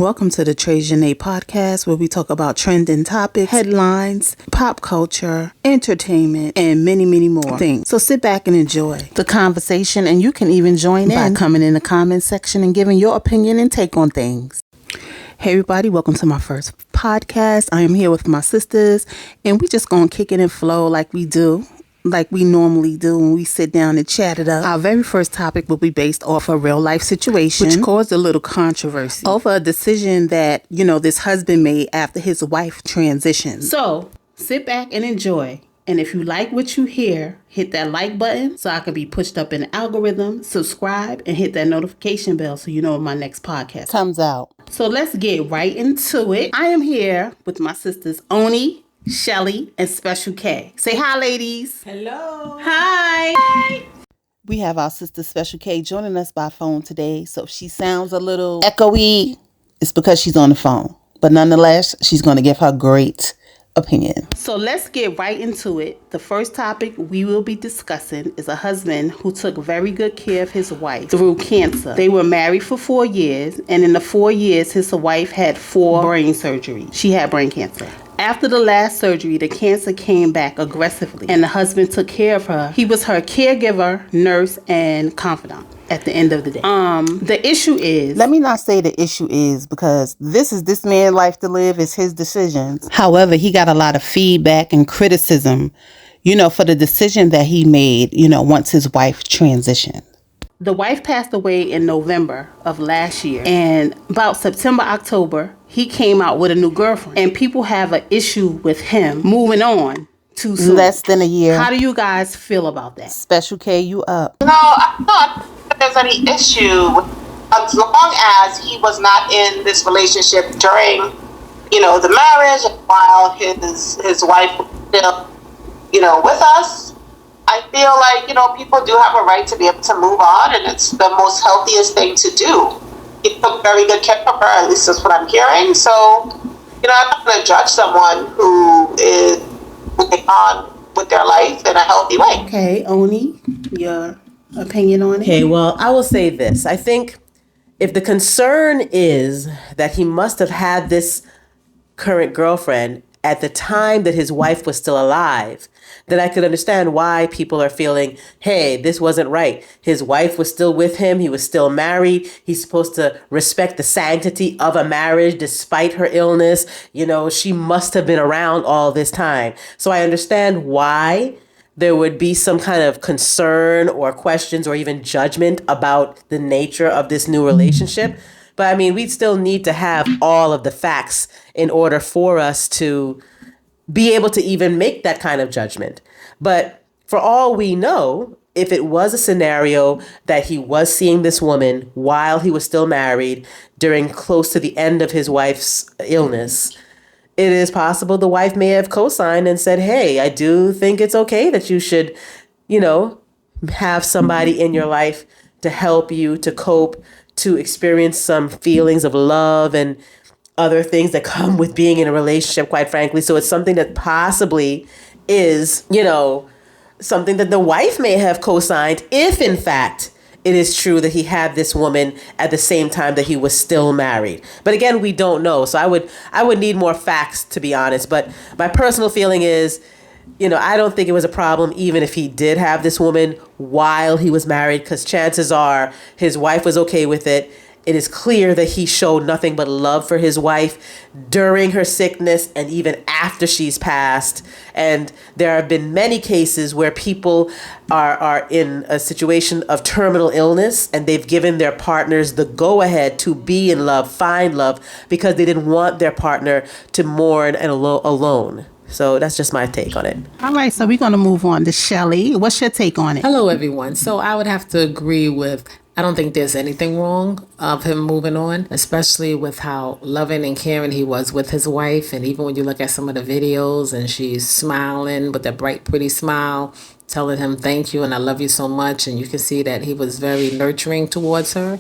welcome to the Trajanay podcast, where we talk about trending topics, headlines, pop culture, entertainment, and many, many more things. So sit back and enjoy the conversation, and you can even join in by coming in the comment section and giving your opinion and take on things. Hey everybody, welcome to my first podcast. I am here with my sisters, and we just gonna kick it and flow like we normally do when we sit down and chat it up. Our very first topic will be based off a real life situation which caused a little controversy over a decision that, this husband made after his wife transitioned. So sit back and enjoy. And if you like what you hear, hit that like button so I can be pushed up in the algorithm, subscribe, and hit that notification bell so you know when my next podcast comes out. So let's get right into it. I am here with my sisters, Oni, Shelly, and Special K. Say hi, ladies. Hello. Hi. We have our sister Special K joining us by phone today. So if she sounds a little echoey, it's because she's on the phone. But nonetheless, she's going to give her great opinion. So let's get right into it. The first topic we will be discussing is a husband who took very good care of his wife through cancer. They were married for 4 years, and in the 4 years, his wife had 4 brain surgeries. She had brain cancer. After the last surgery, the cancer came back aggressively, and the husband took care of her. He was her caregiver, nurse, and confidant at the end of the day. The issue is... Let me not say the issue is, because this is this man's life to live. It's his decisions. However, he got a lot of feedback and criticism, for the decision that he made, once his wife transitioned. The wife passed away in November of last year, and about September, October, he came out with a new girlfriend, and people have an issue with him moving on too soon. Less than a year. How do you guys feel about that? Special K, you up? No, I'm not. There's any issue as long as he was not in this relationship during, the marriage, while his wife was still, with us. I feel like, people do have a right to be able to move on, and it's the most healthiest thing to do. He took very good care of her, at least that's what I'm hearing. So, I'm not going to judge someone who is moving on with their life in a healthy way. Okay, Oni, your opinion on it? Okay, well, I will say this. I think if the concern is that he must have had this current girlfriend at the time that his wife was still alive, then I could understand why people are feeling, hey, this wasn't right. His wife was still with him. He was still married. He's supposed to respect the sanctity of a marriage despite her illness. She must have been around all this time. So I understand why there would be some kind of concern or questions or even judgment about the nature of this new relationship. But we'd still need to have all of the facts in order for us to be able to even make that kind of judgment. But for all we know, if it was a scenario that he was seeing this woman while he was still married during close to the end of his wife's illness, it is possible the wife may have co-signed and said, hey, I do think it's okay that you should, have somebody in your life to help you to cope, to experience some feelings of love and other things that come with being in a relationship, quite frankly. So it's something that possibly is, something that the wife may have co-signed if, in fact, it is true that he had this woman at the same time that he was still married. But again, we don't know. So I would need more facts, to be honest. But my personal feeling is, I don't think it was a problem even if he did have this woman while he was married, because chances are his wife was okay with it. It is clear that he showed nothing but love for his wife during her sickness and even after she's passed. And there have been many cases where people are in a situation of terminal illness and they've given their partners the go-ahead to be in love, find love, because they didn't want their partner to mourn and alone. So that's just my take on it. All right, so we're going to move on to Shelly. What's your take on it? Hello, everyone. So I would have to agree with, I don't think there's anything wrong of him moving on, especially with how loving and caring he was with his wife. And even when you look at some of the videos and she's smiling with a bright, pretty smile, telling him thank you and I love you so much. And you can see that he was very nurturing towards her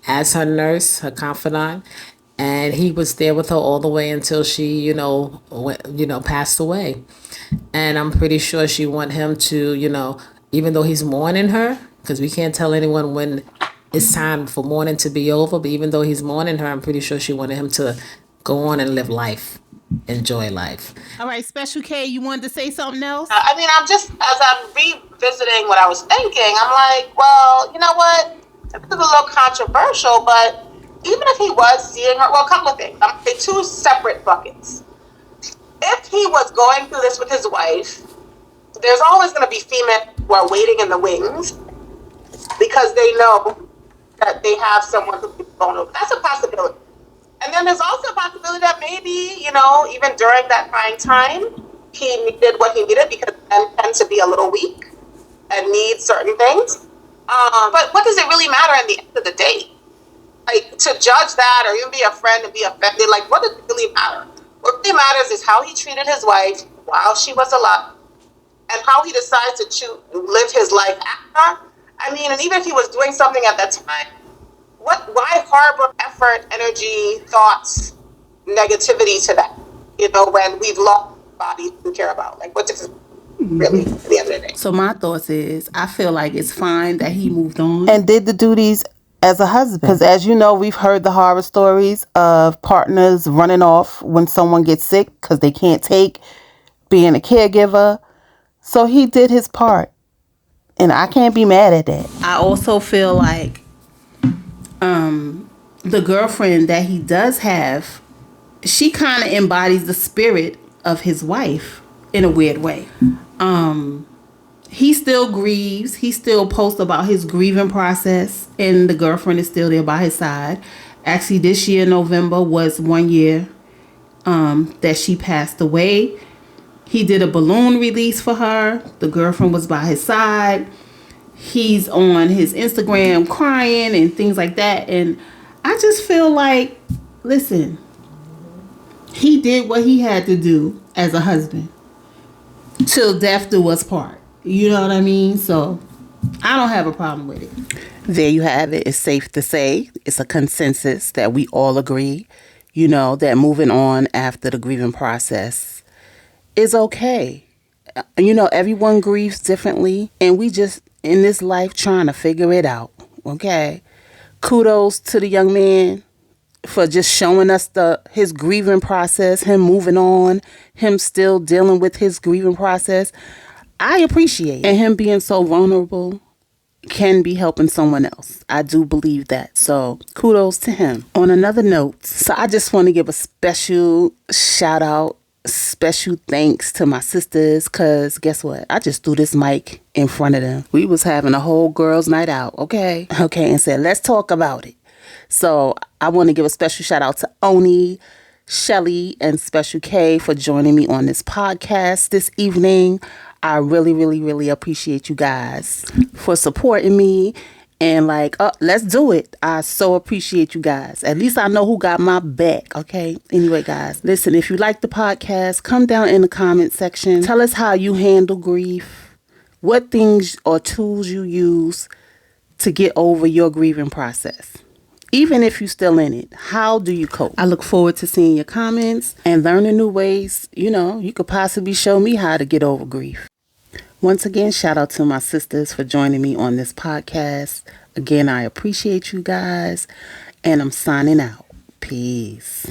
as her nurse, her confidant. And he was there with her all the way until she, passed away. And I'm pretty sure she want him to, even though he's mourning her, because we can't tell anyone when it's time for mourning to be over. But even though he's mourning her, I'm pretty sure she wanted him to go on and live life, enjoy life. All right, Special K, you wanted to say something else? I mean, as I'm revisiting what I was thinking, I'm like, well, you know what? This is a little controversial, but even if he was seeing her, well, a couple of things. I'm going to say two separate buckets. If he was going through this with his wife, there's always going to be females who are waiting in the wings because they know that they have someone who is vulnerable. That's a possibility. And then there's also a possibility that maybe, even during that trying time, he needed what he needed because men tend to be a little weak and need certain things. But what does it really matter at the end of the day? Like, to judge that or even be a friend and be offended, like, what does it really matter? What really matters is how he treated his wife while she was alive and how he decides to live his life after. I mean, and even if he was doing something at that time, why harbor effort, energy, thoughts, negativity to that? When we've lost bodies we care about. Like, what does it really at the end of the day? So my thoughts is, I feel like it's fine that he moved on and did the duties as a husband. Because as you know, we've heard the horror stories of partners running off when someone gets sick because they can't take being a caregiver. So he did his part. And I can't be mad at that. I also feel like the girlfriend that he does have, she kind of embodies the spirit of his wife in a weird way. He still grieves. He still posts about his grieving process, and the girlfriend is still there by his side. Actually, this year, November, was 1 year that she passed away. He did a balloon release for her. The girlfriend was by his side. He's on his Instagram crying and things like that. And I just feel like, listen, he did what he had to do as a husband. Till death do us part. You know what I mean? So I don't have a problem with it. There you have it. It's safe to say it's a consensus that we all agree, that moving on after the grieving process is okay. Everyone grieves differently, and we just in this life trying to figure it out. Okay. Kudos to the young man for just showing us his grieving process, him moving on, him still dealing with his grieving process. I appreciate it. And him being so vulnerable can be helping someone else. I do believe that. So kudos to him. On another note, so I just want to give a special shout out, special thanks to my sisters, because guess what? I just threw this mic in front of them. We was having a whole girls' night out, okay, and said, let's talk about it. So I want to give a special shout out to Oni, Shelly, and Special K for joining me on this podcast this evening. I really, really, really appreciate you guys for supporting me and let's do it. I so appreciate you guys. At least I know who got my back, okay? Anyway, guys, listen, if you like the podcast, come down in the comment section. Tell us how you handle grief, what things or tools you use to get over your grieving process. Even if you're still in it, how do you cope? I look forward to seeing your comments and learning new ways, you could possibly show me how to get over grief. Once again, shout out to my sisters for joining me on this podcast. Again, I appreciate you guys, and I'm signing out. Peace.